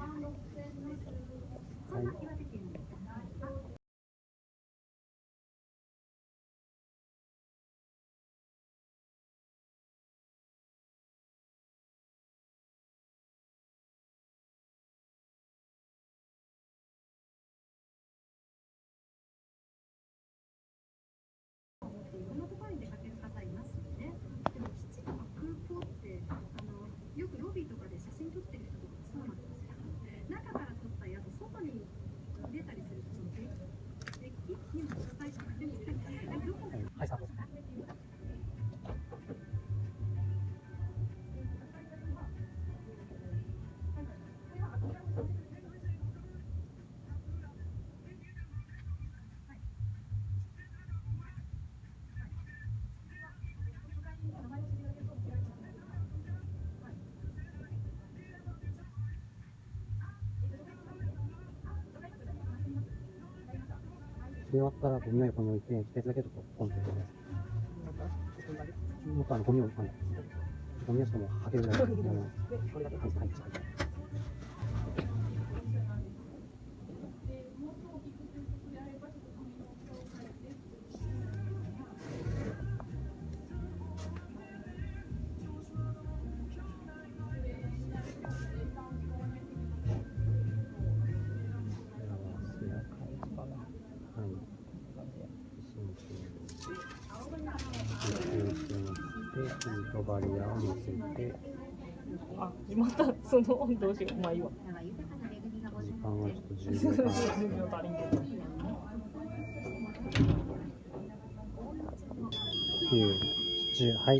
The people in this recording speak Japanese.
はい。こんなところに出かける方いますよね。でも基地とか空港ってよくロビーとかで写真撮ってる人とかそうなんですよ。中から撮ったやつ外に出たりするとそのデッキにも実際じゃないですか。どこはい、スタートですね。切り終わったらゴミを横に置いて、一つだけちょっとポンと置いてください。もっとゴミを、ゴミをしてもはけるぐらいの、はい、はい、はい。ヒートバリアを乗せて、あ、またその温度をしよう。まあいいわ。時間はちょっと10秒間。10秒足りんけど。9、10、はい。